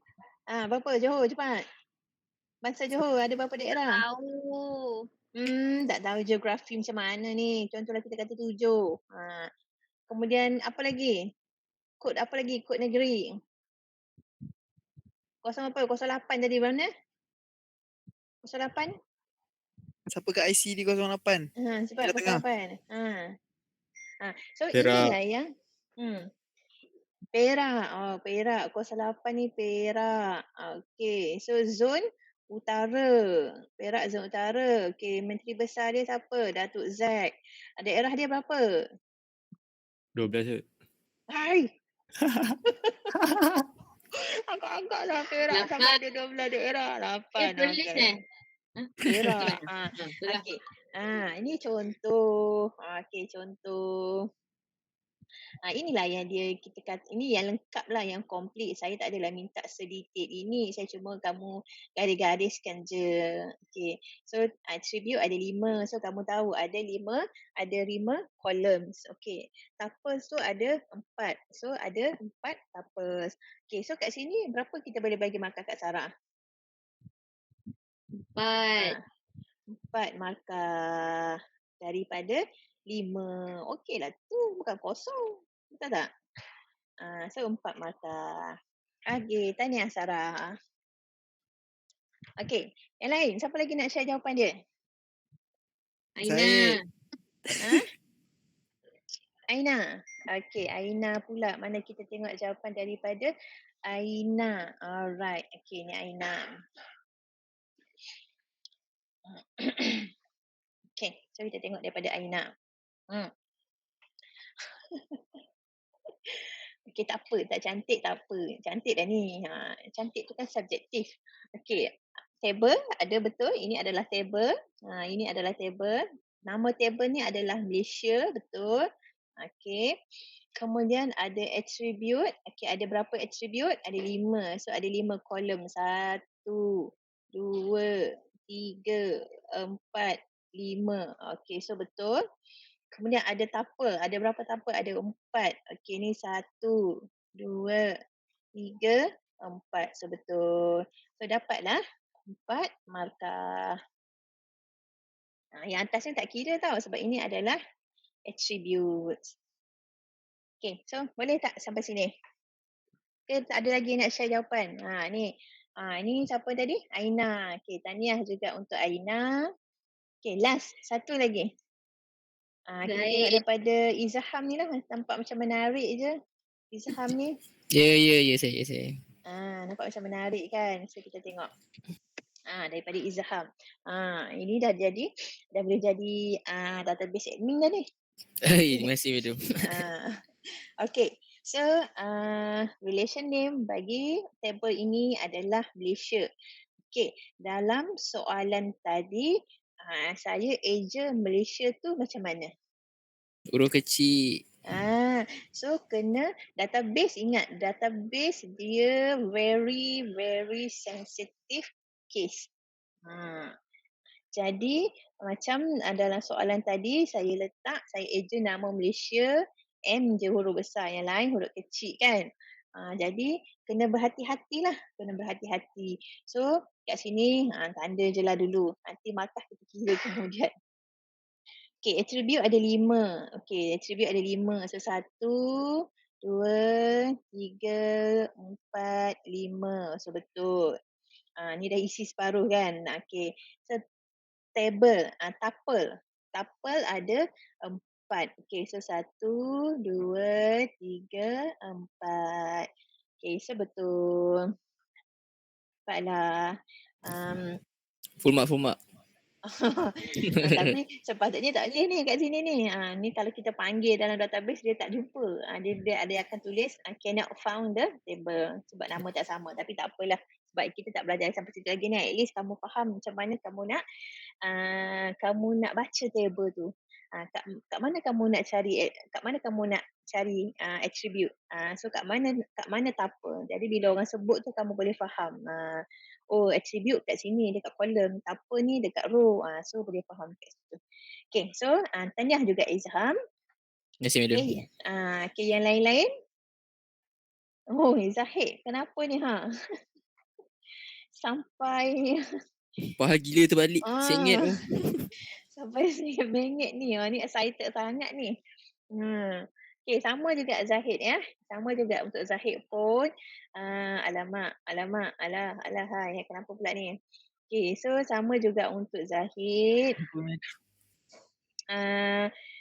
Berapa Johor cepat? Bangsa Johor ada berapa daerah? Tahu. Tak tahu geografi macam mana ni. Contohlah kita kata 7. Kemudian apa lagi? Kod apa lagi? Kod negeri. 08 tadi mana? 08? Siapa kat IC di 08? Sebab Belah tengah. 08. So Perak. inilah yang Perak. Perak. 08 ni Perak. Okey. So zon utara. Perak zon utara. Okey. Menteri besar dia siapa? Datuk Zack. Daerah dia berapa? 12 je. Hai. Agak-agak lah Perak sampai ada 12 daerah. 8. Perlis Perak. Itulah. Okey. Ini contoh. Okey, contoh. Inilah yang kita kata, ini yang lengkap lah, yang komplit. Saya tak adalah minta sedetail ini. Saya cuma kamu garis-gariskan je. Okay. So attribute ada 5. So kamu tahu ada 5 columns. Okay. Tuples tu ada 4. So ada 4 tuples. Okay. So kat sini berapa kita boleh bagi markah kat Sarah? 4. 4 markah daripada 5. Okeylah tu, bukan kosong. Betul tak? So 4 markah. Okey, tahniah Sarah. Okey, yang lain siapa lagi nak share jawapan dia? Aina. Ha? Aina. Okey, Aina pula. Mana kita tengok jawapan daripada Aina. Alright. Okey, ni Aina. Okey, so kita tengok daripada Aina. Okey, tak apa. Tak cantik tak apa. Cantik dah ni. Cantik tu kan subjektif. Okey, table ada betul. Ini adalah table. Ini adalah table. Nama table ni adalah Malaysia. Betul. Okey. Kemudian ada attribute. Okey, ada berapa attribute? Ada 5. So ada 5 kolom. 1, 2, 3, 4, 5. Okey, so betul. Kemudian ada tuple. Ada berapa tuple? Ada 4. Okey, ni 1, 2, 3, 4. So betul. So dapatlah 4 markah. Yang atas ni tak kira tau sebab ini adalah attributes. Okay, so boleh tak sampai sini? Ke ada lagi nak share jawapan? Ni siapa tadi? Aina. Okay, tahniah juga untuk Aina. Okay, last. Satu lagi. Kita tengok Baik. daripada Izham ni lah. Nampak macam menarik je. Izham ni. Ya, saya. Nampak macam menarik kan? So kita tengok. Daripada Izham. Ini dah boleh jadi database admin dah ni. Terima kasih madam. Okay. So, relation name bagi table ini adalah Malaysia. Okay. Dalam soalan tadi, saya eja Malaysia tu macam mana? Huruf kecil. So kena database, ingat database dia very very sensitive case. Jadi macam dalam soalan tadi saya eja nama Malaysia, M je huruf besar, yang lain huruf kecil kan. Jadi kena berhati-hatilah, kena berhati-hati. So kat sini tanda je lah dulu. Nanti markah kita kira kemudian. Okay, attribute ada 5. Okay, attribute ada 5. So 1, 2, 3, 4, 5. So betul. Ni dah isi separuh kan. Okay. So table, tuple. Tuple ada 4. Okay, so 1, 2, 3, 4. Okay, so betul. Nampaklah. Full mark. Tapi sepatutnya tak boleh ni kat sini ni. Ni kalau kita panggil dalam database dia tak jumpa. Dia akan tulis cannot found the table sebab nama tak sama. Tapi tak apalah sebab kita tak belajar sampai situ lagi ni. At least kamu faham macam mana kamu nak baca table tu. Kat mana kamu nak cari attribute. So kat mana tuple. Jadi bila orang sebut tu kamu boleh faham. Attribute kat sini dekat kolom, tuple ni dekat row. So boleh faham kat situ. Okay, so tahniah juga Izham. Terima kasih madam. Okay, yang lain-lain. Zahid, kenapa ni Sampai Pahal gila terbalik. Sengit tu. sampai saya bengek ni. Ni excited sangat ni. Okay, sama juga Zahid ya. Sama juga untuk Zahid pun. Alamak. Hai, kenapa pula ni? Okay, so sama juga untuk Zahid.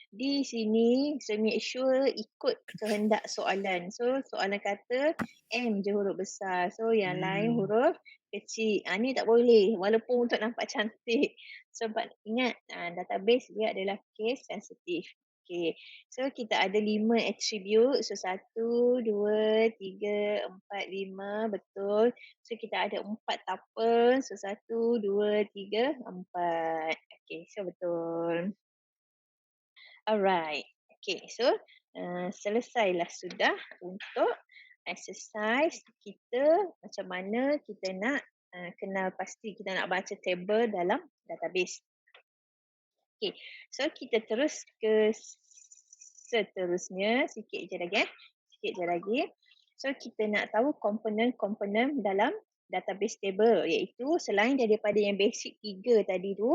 Di sini, so make sure ikut kehendak soalan. So, soalan kata M je huruf besar. So, yang lain huruf kecil. Ni tak boleh walaupun untuk nampak cantik. Sebab ingat, database dia adalah case sensitive. Okay. So, kita ada 5 attribute. So, 1, 2, 3, 4, 5. Betul. So, kita ada 4 tuple. So, 1, 2, 3, 4. Okay. So, betul. Alright. Okay, so selesailah sudah untuk exercise kita macam mana kita nak kenal pasti kita nak baca table dalam database. Okay, so kita terus ke seterusnya. Sikit je lagi. So kita nak tahu komponen-komponen dalam database table, iaitu selain daripada yang basic 3 tadi tu,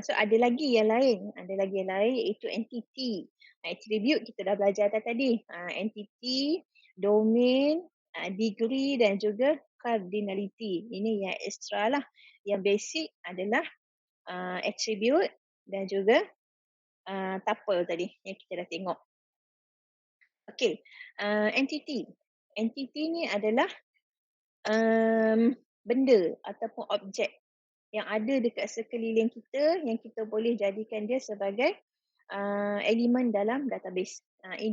so ada lagi yang lain, iaitu entity. Attribute kita dah belajar tadi, entity, domain, degree dan juga cardinality. Ini yang extra lah. Yang basic adalah attribute dan juga tuple tadi yang kita dah tengok. Okey, entity. Entity ni adalah benda ataupun objek yang ada dekat sekeliling kita yang kita boleh jadikan dia sebagai elemen dalam database.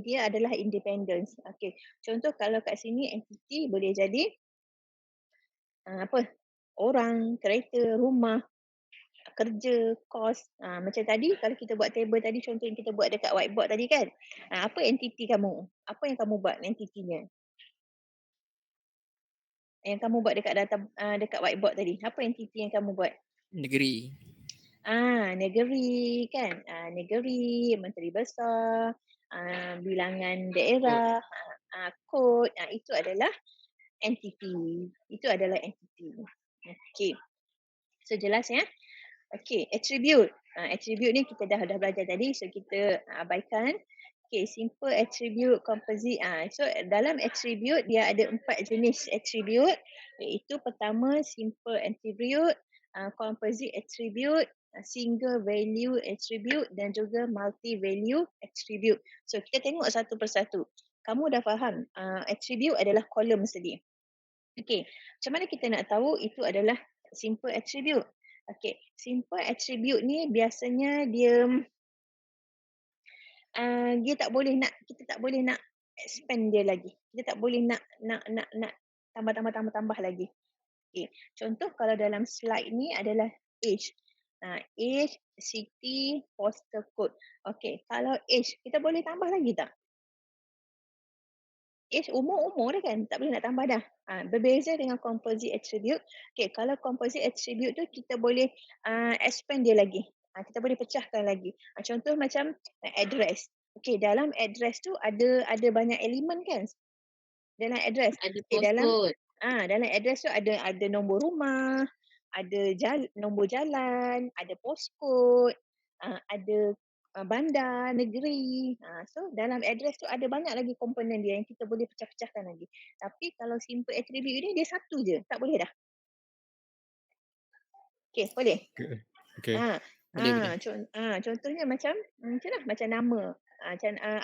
Dia adalah independence. Okey, contoh kalau kat sini entity boleh jadi orang, kereta, rumah, kerja, kos. Macam tadi kalau kita buat table tadi, contoh yang kita buat dekat whiteboard tadi kan. Apa entity kamu? Apa yang kamu buat entitinya? Yang kamu buat dekat dekat whiteboard tadi. Apa entity yang kamu buat? Negeri. Negeri kan. Negeri, menteri besar, bilangan daerah, kod. Itu adalah entity. Okey. So jelas ya? Okey, attribute. Attribute ni kita dah belajar tadi, so kita abaikan. Okey, simple attribute, composite. So dalam attribute dia ada 4 jenis attribute, iaitu pertama simple attribute, composite attribute, single value attribute dan juga multi value attribute. So kita tengok satu persatu. Kamu dah faham attribute adalah kolom sedia. Okey, macam mana kita nak tahu itu adalah simple attribute? Okey, simple attribute ni biasanya dia kita tak boleh nak expand dia lagi. Kita tak boleh nak tambah lagi. Okey, contoh kalau dalam slide ni adalah age. Age, city, postal code. Okey, kalau age kita boleh tambah lagi tak? Age umur dah kan, tak boleh nak tambah dah. Berbeza dengan composite attribute. Okay, kalau composite attribute tu kita boleh expand dia lagi. Kita boleh pecahkan lagi. Contoh macam address. Okay, dalam address tu ada banyak elemen kan? Dalam address. Ada Okay, postcode. dalam address tu ada nombor rumah, ada nombor jalan, ada postcode, ada bandar, negeri. So dalam address tu ada banyak lagi komponen dia yang kita boleh pecah-pecahkan lagi. Tapi kalau simple attribute ni dia satu je, tak boleh dah. Okey, boleh? Okay. Boleh. Contohnya macam macam nama.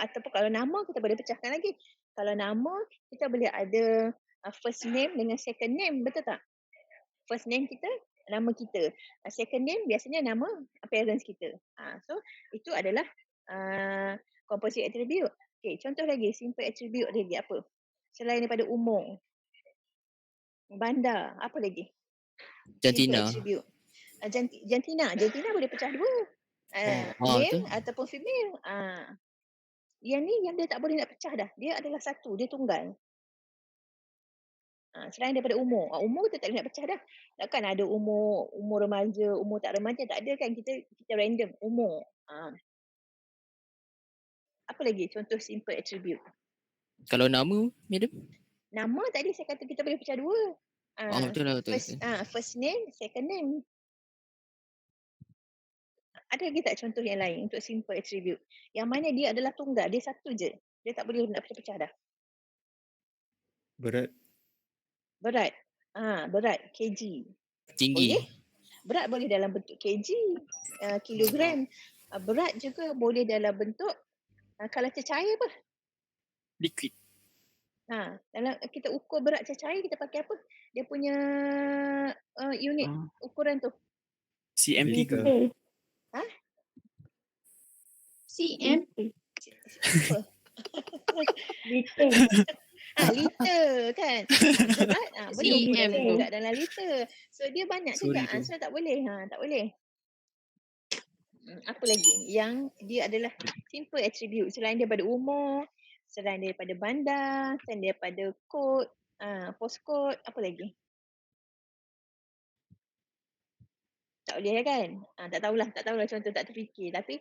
Ataupun kalau nama kita boleh pecahkan lagi. Kalau nama kita boleh ada first name dengan second name, betul tak? First name kita, nama kita. Second name biasanya nama parents kita. So itu adalah composite attribute. Okay, contoh lagi simple attribute lagi apa? Selain daripada umur, bandar, apa lagi? Jantina. Simple attribute. Jantina boleh pecah dua. Male betul. ataupun female. Yang ni yang dia tak boleh nak pecah dah. Dia adalah satu, dia tunggal. Selain daripada umur. Umur kita tak boleh nak pecah dah. Takkan ada umur remaja, umur tak remaja, tak ada kan. Kita random umur. Apa lagi contoh simple attribute? Kalau nama, madam? Nama tadi saya kata kita boleh pecah dua. Betul lah. Betul. First name, second name. Ada lagi tak contoh yang lain untuk simple attribute? Yang mana dia adalah tunggal, dia satu je. Dia tak boleh nak pecah-pecah dah. Berat. Berat, kg. Tinggi. Boleh. Berat boleh dalam bentuk kg, kilogram. Berat juga boleh dalam bentuk kalau cecair apa? Liquid. Dalam kita ukur berat cecair kita pakai apa? Dia punya unit ukuran tu. CMP ke? CM. Apa? Liter. Liter kan. Berat boleh ukur CM dalam tu. juga dalam liter. So dia banyak juga. Sorry tu. So tak boleh. Tak boleh. Apa lagi yang dia adalah simple attribute selain daripada umur, selain daripada bandar, selain daripada kod, postcode, apa lagi? Tak boleh kan? Tak tahulah contoh tak terfikir. Tapi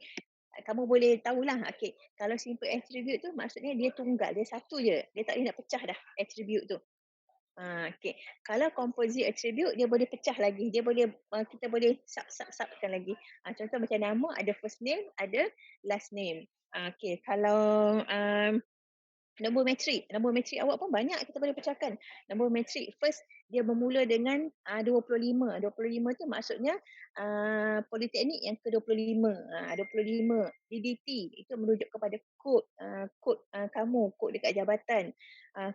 kamu boleh tahulah. Okay, kalau simple attribute tu maksudnya dia tunggal, dia satu je. Dia tak boleh nak pecah dah attribute tu. Okay. Kalau composite attribute dia boleh pecah lagi. Dia boleh kita boleh subkan lagi. Contoh macam nama ada first name, ada last name. Okay. Kalau nombor metrik awak pun banyak kita boleh pecahkan. Nombor metrik first dia bermula dengan 25. 25 tu maksudnya politeknik yang ke-25. 25 DDT itu merujuk kepada kod kamu, kod dekat jabatan.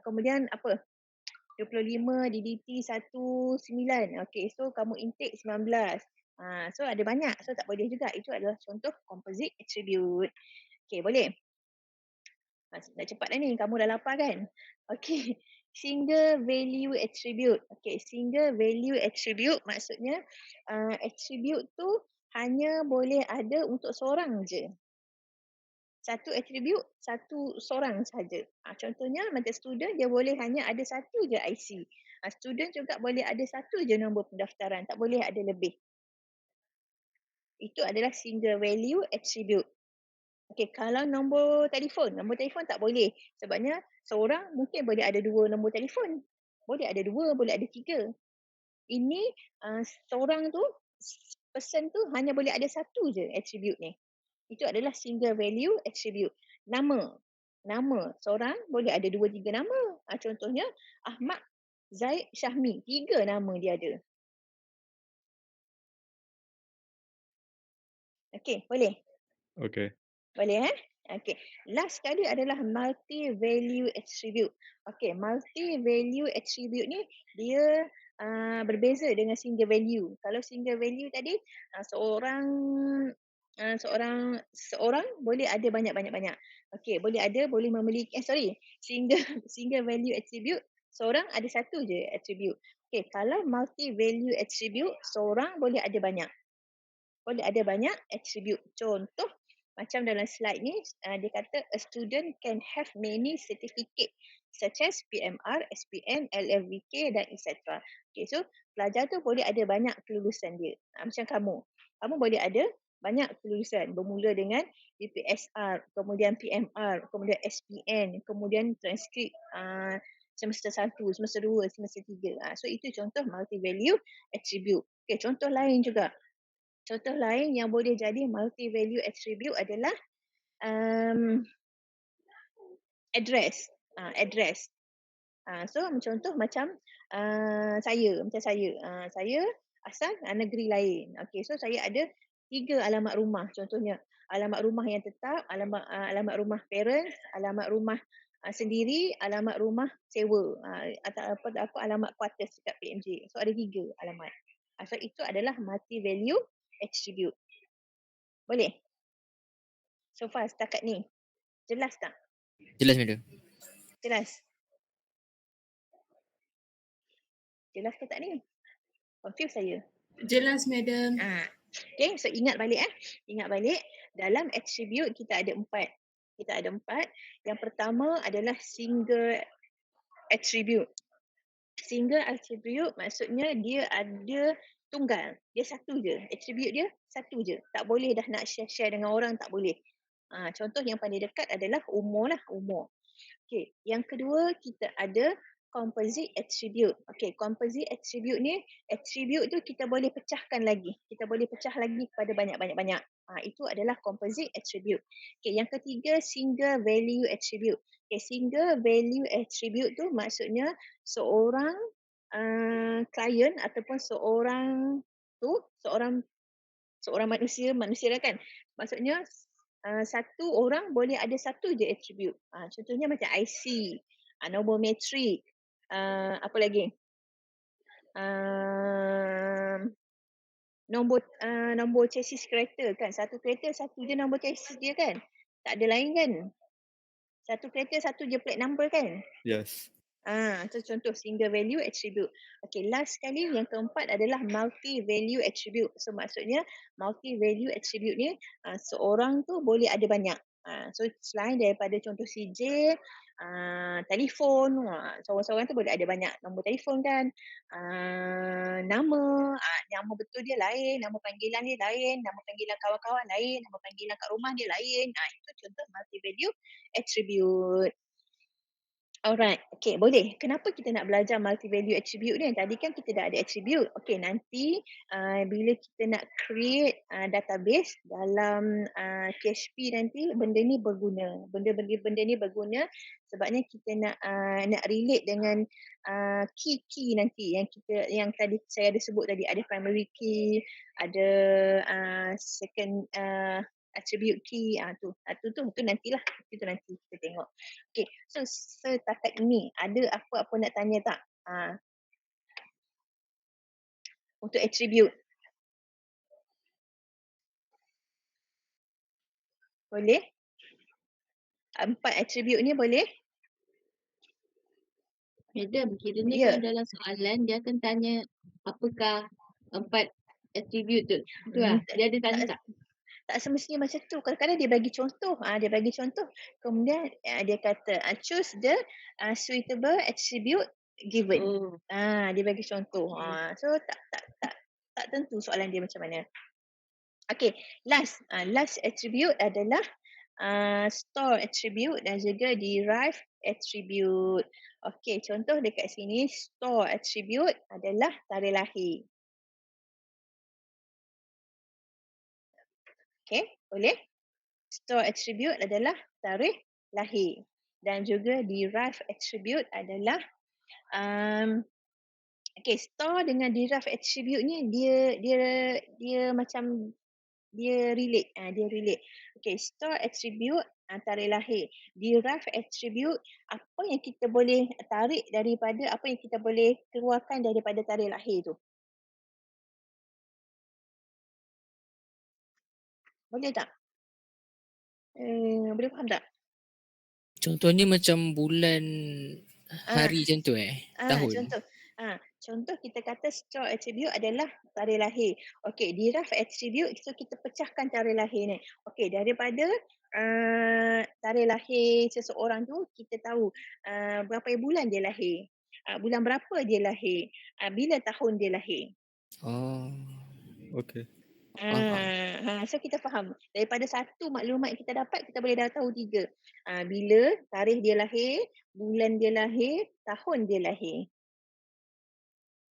Kemudian apa? 25 DDT 19. Okey, so kamu intake 19. So ada banyak. So tak boleh juga. Itu adalah contoh composite attribute. Okey, boleh? Dah cepat dah ni. Kamu dah lapar kan? Okey. Single value attribute. Okey, single value attribute maksudnya attribute tu hanya boleh ada untuk seorang je. Satu attribute, seorang saja. Contohnya macam student dia boleh hanya ada satu je IC. Student juga boleh ada satu je nombor pendaftaran, tak boleh ada lebih. Itu adalah single value attribute. Okey, kalau nombor telefon tak boleh. Sebabnya seorang mungkin boleh ada 2 nombor telefon. Boleh ada 2, boleh ada 3. Ini seorang tu, person tu hanya boleh ada satu je attribute ni. Itu adalah single value attribute. Nama seorang boleh ada 2, 3 nama. Contohnya Ahmad, Zaid, Syahmi. 3 nama dia ada. Okey, boleh? Okay. Boleh Okey. Last sekali adalah multi value attribute. Okey, multi value attribute ni dia berbeza dengan single value. Kalau single value tadi seorang boleh ada banyak. Okey, boleh memiliki single value attribute seorang ada satu je attribute. Okey, kalau multi value attribute seorang boleh ada banyak. Boleh ada banyak attribute. Contoh macam dalam slide ni dia kata a student can have many certificate such as PMR, SPM, LFVK dan etc. Okay, so pelajar tu boleh ada banyak kelulusan dia. Macam kamu. Kamu boleh ada banyak kelulusan bermula dengan UPSR, kemudian PMR, kemudian SPN, kemudian transkrip semester 1, semester 2, semester 3. So itu contoh multi value attribute. Okay, contoh lain juga. Contoh lain yang boleh jadi multi value attribute adalah address. So contoh macam saya. Saya asal negeri lain. Okay, so saya ada 3 alamat rumah contohnya. Alamat rumah yang tetap, alamat rumah parents, alamat rumah sendiri, alamat rumah sewa atau apa alamat quarters dekat PMJ. So ada 3 alamat. So itu adalah multi value attribute. Boleh? So far setakat ni. Jelas tak? Jelas, madam. Jelas? Jelas ke tak ni? Confuse saya. Jelas, madam. Okay, so ingat balik Ingat balik, dalam attribute kita ada 4. Yang pertama adalah single attribute. Single attribute maksudnya dia ada tunggal. Dia satu je. Attribute dia satu je. Tak boleh dah nak share-share dengan orang, tak boleh. Contoh yang paling dekat adalah umur. Okay. Yang kedua kita ada composite attribute. Okay, composite attribute ni, attribute tu kita boleh pecahkan lagi. Kita boleh pecah lagi kepada banyak. Itu adalah composite attribute. Okay, yang ketiga single value attribute. Okay, single value attribute tu maksudnya seorang klien ataupun seorang manusia dah kan. Maksudnya satu orang boleh ada satu je attribute. Contohnya macam IC, nombor metrik, apa lagi? Nombor chassis kereta kan. Satu kereta satu je nombor chassis dia kan. Tak ada lain kan. Satu kereta satu je plate number kan. Yes. Itu contoh single value attribute. Okay, last sekali yang keempat adalah multi value attribute. So maksudnya multi value attribute ni seorang tu boleh ada banyak. So selain daripada contoh CJ, telefon, seorang-seorang tu boleh ada banyak nombor telefon kan. Nama betul dia lain, nama panggilan dia lain, nama panggilan kawan-kawan lain, nama panggilan kat rumah dia lain. Itu contoh multi value attribute. Alright, okay, boleh. Kenapa kita nak belajar multi-value attribute ni? Tadi kan kita dah ada attribute. Okay, nanti bila kita nak create database dalam PHP nanti, benda ni berguna. Benda ni berguna sebabnya kita nak relate dengan key nanti yang tadi saya ada sebut tadi. Ada primary key, ada second attribute key, tu nantilah. Itu nanti kita tengok. Okay, so setakat ini ada apa-apa nak tanya tak? Untuk attribute. Boleh? 4 attribute ni boleh? Madam, kiranya Ya. kalau dalam soalan dia akan tanya apakah 4 attribute tu. Tu lah. Dia ada tanya tak? Tak semestinya macam tu. Kadang-kadang dia bagi contoh. Dia bagi contoh. Kemudian dia kata choose the suitable attribute given. Oh. Dia bagi contoh. So tak tentu soalan dia macam mana. Okay, last attribute adalah store attribute dan juga derive attribute. Okay, contoh dekat sini store attribute adalah tarikh lahir. Okay, boleh? Store attribute adalah tarikh lahir dan juga derive attribute adalah store dengan derive attribute ni dia macam dia relate. Okay, store attribute tarikh lahir. Derive attribute apa yang kita boleh tarik daripada apa yang kita boleh keluarkan daripada tarikh lahir tu. Boleh tak? Boleh faham tak? Contohnya macam bulan, hari macam tu tahun. Contoh kita kata store attribute adalah tarikh lahir. Okey, derive attribute, so kita pecahkan tarikh lahir ni. Okey, daripada tarikh lahir seseorang tu kita tahu berapa bulan dia lahir. Bulan berapa dia lahir. Bila tahun dia lahir. Oh, Okay. faham. So kita faham. Daripada satu maklumat yang kita dapat, kita boleh dah tahu 3. Bila tarikh dia lahir, bulan dia lahir, tahun dia lahir.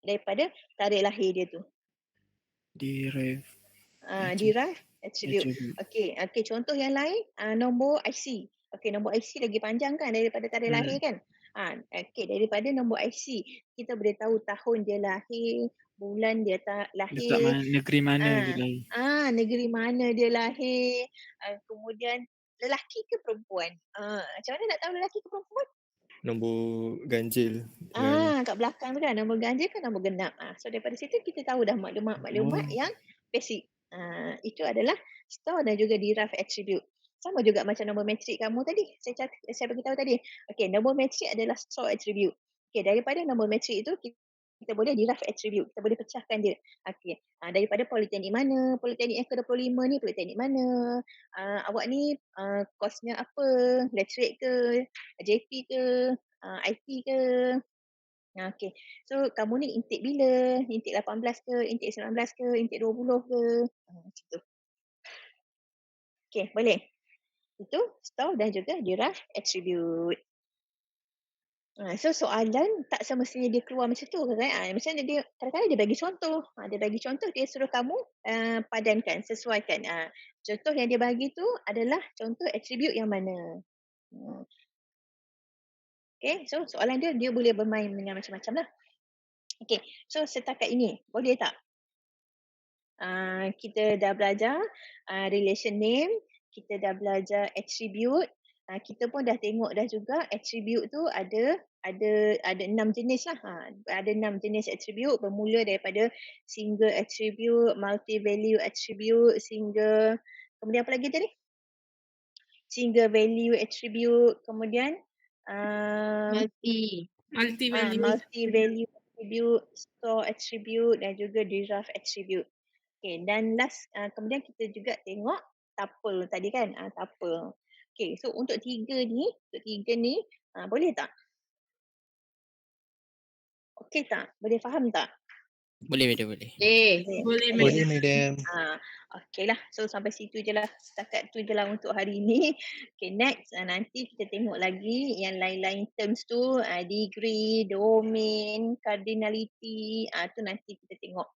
Daripada tarikh lahir dia tu. Derive Derive attribute. attribute. Okay, contoh yang lain, nombor IC. Okay, nombor IC lagi panjang kan daripada tarikh lahir kan? Okay, daripada nombor IC, kita boleh tahu tahun dia lahir, bulan dia Letak lahir, negeri mana dia lahir. negeri mana dia lahir, kemudian lelaki ke perempuan. Macam mana nak tahu lelaki ke perempuan? Nombor ganjil. Kat belakang tu kan, nombor ganjil ke nombor genap. So daripada situ kita tahu dah maklumat yang basic. Itu adalah store dan juga derive attribute. Sama juga macam nombor matrik kamu tadi. Saya beritahu tadi. Okay, nombor matrik adalah store attribute. Okay, daripada nombor matrik itu kita boleh derive attribute. Kita boleh pecahkan dia. Okay, daripada politeknik mana, politeknik yang ke-25 ni politeknik mana, awak ni kosnya apa, lecturate ke, JP ke, IT ke. Okay, so kamu ni intake bila? Intake 18 ke, intake 19 ke, intake 20 ke? Macam tu. Okay, boleh. Itu store dan juga derive attribute. So soalan tak semestinya dia keluar macam tu kan? Macam dia kadang-kadang dia bagi contoh. Dia bagi contoh, dia suruh kamu padankan, sesuaikan. Contoh yang dia bagi tu adalah contoh attribute yang mana. Okay, so soalan dia boleh bermain dengan macam-macam lah. Okay, so setakat ini boleh tak? Kita dah belajar relation name, kita dah belajar attribute, kita pun dah tengok dah juga attribute tu ada 6 jenis lah. Ada 6 jenis attribute bermula daripada single attribute, multi-value attribute, kemudian apa lagi tadi? Single value attribute, kemudian multi-value attribute, store attribute dan juga derive attribute. Okay, dan last kemudian kita juga tengok tuple tadi kan, tuple. Okay, so untuk tiga ni boleh tak? Okey tak? Boleh faham tak? Boleh madam, boleh. Boleh Boleh, madam. madam. Okay lah. So sampai situ je lah. Setakat tu je lah untuk hari ni. Okay, next. Nanti kita tengok lagi yang lain-lain terms tu. Degree, domain, cardinality. Tu nanti kita tengok.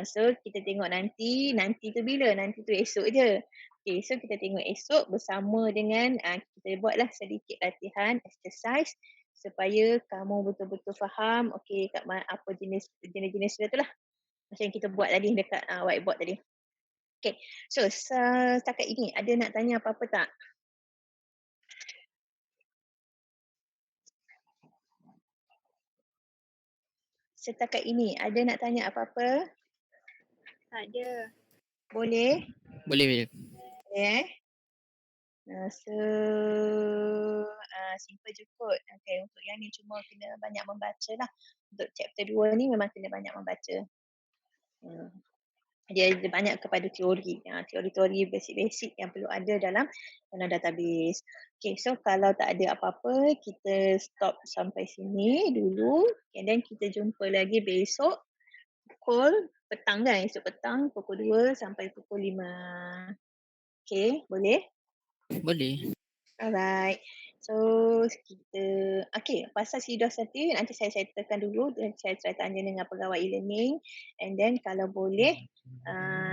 So kita tengok nanti tu bila? Nanti tu esok je. Okay, so kita tengok esok bersama dengan kita buatlah sedikit latihan exercise supaya kamu betul-betul faham apa jenis dia tu lah. Macam yang kita buat tadi dekat whiteboard tadi. Okay, so setakat ini ada nak tanya apa-apa tak? Setakat ini ada nak tanya apa-apa? Tak ada. Boleh? Boleh madam. Boleh so simple je kot. Okay, untuk yang ni cuma kena banyak membaca lah. Untuk chapter 2 ni memang kena banyak membaca. Dia banyak kepada teori. Teori-teori basic-basic yang perlu ada dalam database. Okay, so kalau tak ada apa-apa, kita stop sampai sini dulu. And then kita jumpa lagi besok pukul petang kan? Esok petang pukul 2 sampai pukul 5. Okay, boleh? Boleh. Alright. So kita pasal CDOS nanti saya settlekan dulu dan saya try tanya dengan pegawai e-learning, and then kalau boleh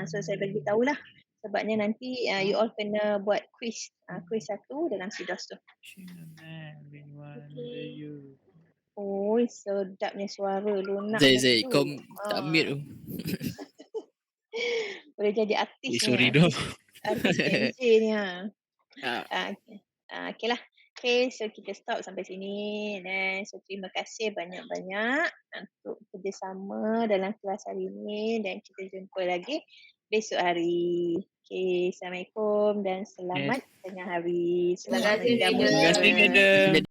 so saya bagi tahulah sebabnya nanti you all kena buat quiz 1 dalam CDOS tu. Sedapnya suara lunak Zai, tu. kau tak mute tu. Boleh jadi artis ni. Sorry dah. Artis MJ ni Okay lah. Okay, so kita stop sampai sini. Dan so terima kasih banyak-banyak untuk kerjasama dalam kelas hari ini. Dan kita jumpa lagi besok hari. Okay, Assalamualaikum dan selamat tengah hari. Terima kasih, menjamu. madam. Terima kasih, madam.